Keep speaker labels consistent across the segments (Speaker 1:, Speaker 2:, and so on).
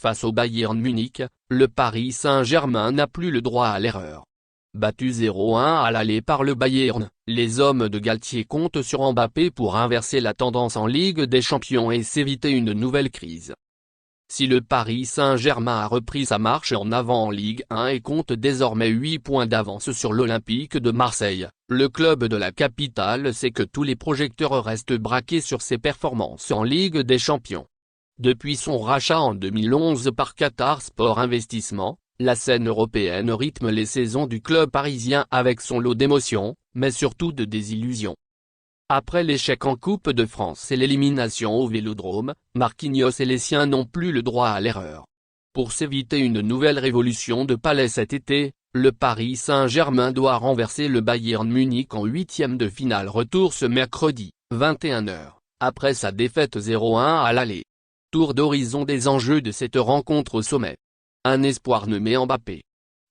Speaker 1: face au Bayern Munich, le Paris Saint-Germain n'a plus le droit à l'erreur. Battu 0-1 à l'aller par le Bayern, les hommes de Galtier comptent sur Mbappé pour inverser la tendance en Ligue des Champions et s'éviter une nouvelle crise. Si le Paris Saint-Germain a repris sa marche en avant en Ligue 1 et compte désormais 8 points d'avance sur l'Olympique de Marseille, le club de la capitale sait que tous les projecteurs restent braqués sur ses performances en Ligue des Champions. Depuis son rachat en 2011 par Qatar Sport Investissement, la scène européenne rythme les saisons du club parisien avec son lot d'émotions, mais surtout de désillusions. Après l'échec en Coupe de France et l'élimination au Vélodrome, Marquinhos et les siens n'ont plus le droit à l'erreur. Pour s'éviter une nouvelle révolution de palais cet été, le Paris Saint-Germain doit renverser le Bayern Munich en huitième de finale retour ce mercredi, 21 h, après sa défaite 0-1 à l'aller. Tour d'horizon des enjeux de cette rencontre au sommet. Un espoir nommé Mbappé.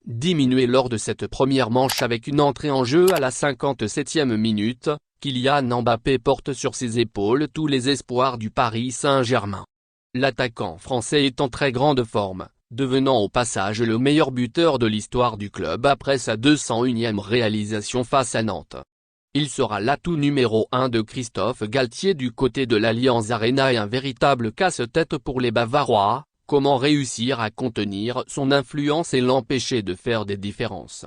Speaker 1: Diminué lors de cette première manche avec une entrée en jeu à la 57e minute, Kylian Mbappé porte sur ses épaules tous les espoirs du Paris Saint-Germain. L'attaquant français est en très grande forme, devenant au passage le meilleur buteur de l'histoire du club après sa 201e réalisation face à Nantes. Il sera l'atout numéro 1 de Christophe Galtier du côté de l'Allianz Arena et un véritable casse-tête pour les Bavarois. Comment réussir à contenir son influence et l'empêcher de faire des différences?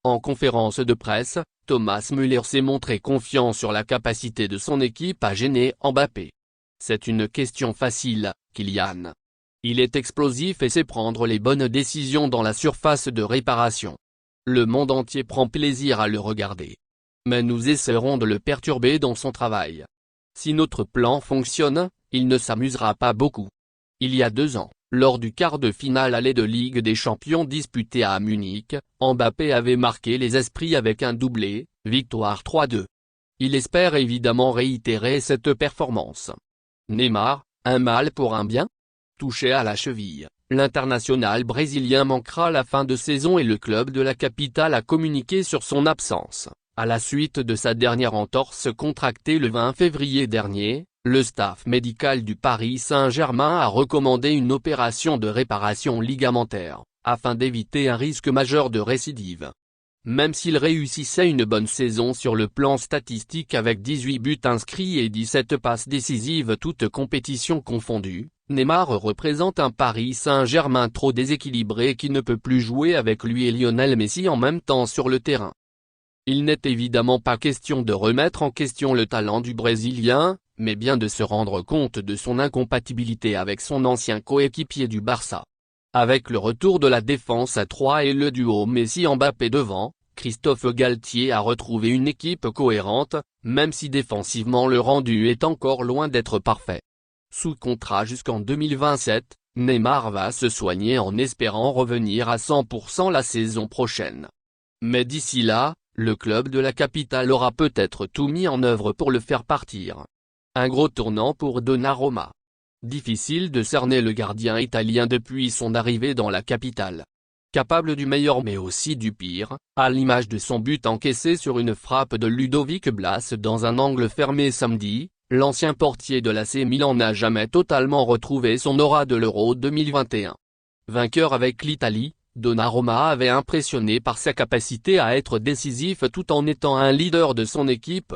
Speaker 1: En conférence de presse, Thomas Müller s'est montré confiant sur la capacité de son équipe à gêner Mbappé. C'est une question facile, Kylian. Il est explosif et sait prendre les bonnes décisions dans la surface de réparation. Le monde entier prend plaisir à le regarder. Mais nous essaierons de le perturber dans son travail. Si notre plan fonctionne, il ne s'amusera pas beaucoup. Il y a 2 ans, lors du quart de finale aller de Ligue des Champions disputé à Munich, Mbappé avait marqué les esprits avec un doublé, victoire 3-2. Il espère évidemment réitérer cette performance. Neymar, un mal pour un bien? Touché à la cheville, l'international brésilien manquera la fin de saison et le club de la capitale a communiqué sur son absence. À la suite de sa dernière entorse contractée le 20 février dernier, le staff médical du Paris Saint-Germain a recommandé une opération de réparation ligamentaire, afin d'éviter un risque majeur de récidive. Même s'il réussissait une bonne saison sur le plan statistique avec 18 buts inscrits et 17 passes décisives toutes compétitions confondues, Neymar représente un Paris Saint-Germain trop déséquilibré qui ne peut plus jouer avec lui et Lionel Messi en même temps sur le terrain. Il n'est évidemment pas question de remettre en question le talent du Brésilien, mais bien de se rendre compte de son incompatibilité avec son ancien coéquipier du Barça. Avec le retour de la défense à 3 et le duo Messi-Mbappé devant, Christophe Galtier a retrouvé une équipe cohérente, même si défensivement le rendu est encore loin d'être parfait. Sous contrat jusqu'en 2027, Neymar va se soigner en espérant revenir à 100% la saison prochaine. Mais d'ici là, le club de la capitale aura peut-être tout mis en œuvre pour le faire partir. Un gros tournant pour Donnarumma. Difficile de cerner le gardien italien depuis son arrivée dans la capitale. Capable du meilleur mais aussi du pire, à l'image de son but encaissé sur une frappe de Ludovic Blas dans un angle fermé samedi, l'ancien portier de l'AC Milan n'a jamais totalement retrouvé son aura de l'Euro 2021. Vainqueur avec l'Italie, Donnarumma avait impressionné par sa capacité à être décisif tout en étant un leader de son équipe.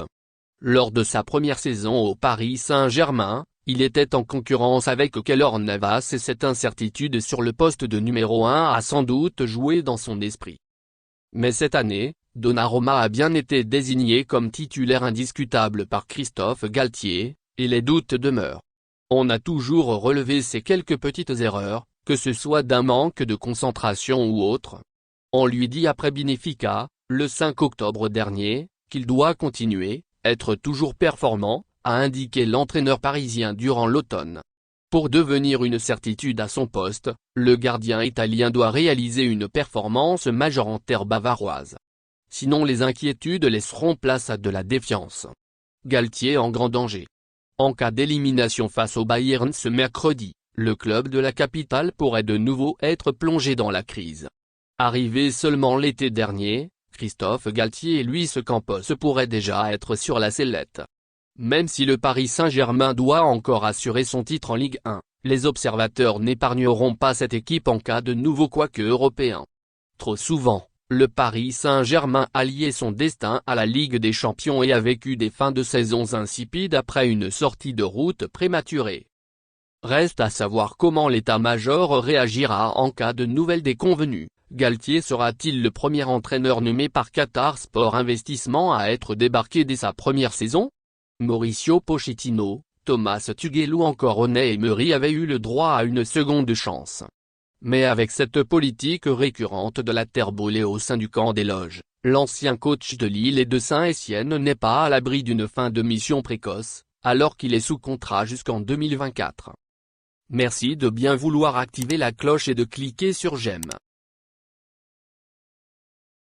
Speaker 1: Lors de sa première saison au Paris Saint-Germain, il était en concurrence avec Keylor Navas et cette incertitude sur le poste de numéro 1 a sans doute joué dans son esprit. Mais cette année, Donnarumma a bien été désigné comme titulaire indiscutable par Christophe Galtier, et les doutes demeurent. On a toujours relevé ces quelques petites erreurs, que ce soit d'un manque de concentration ou autre. On lui dit après Benfica, le 5 octobre dernier, qu'il doit continuer, être toujours performant, a indiqué l'entraîneur parisien durant l'automne. Pour devenir une certitude à son poste, le gardien italien doit réaliser une performance majeure en terre bavaroise. Sinon les inquiétudes laisseront place à de la défiance. Galtier en grand danger. En cas d'élimination face au Bayern ce mercredi, le club de la capitale pourrait de nouveau être plongé dans la crise. Arrivé seulement l'été dernier, Christophe Galtier et Luis Campos pourraient déjà être sur la sellette. Même si le Paris Saint-Germain doit encore assurer son titre en Ligue 1, Les observateurs n'épargneront pas cette équipe en cas de nouveau couac européen. Trop souvent, le Paris Saint-Germain a lié son destin à la Ligue des Champions et a vécu des fins de saisons insipides après une sortie de route prématurée. Reste à savoir comment l'état-major réagira en cas de nouvelles déconvenues. Galtier sera-t-il le premier entraîneur nommé par Qatar Sport Investissement à être débarqué dès sa première saison? Mauricio Pochettino, Thomas Tuchel ou encore Unai Emery avaient eu le droit à une seconde chance. Mais avec cette politique récurrente de la terre brûlée au sein du camp des loges, l'ancien coach de Lille et de Saint-Étienne n'est pas à l'abri d'une fin de mission précoce, alors qu'il est sous contrat jusqu'en 2024. Merci de bien vouloir activer la cloche et de cliquer sur j'aime.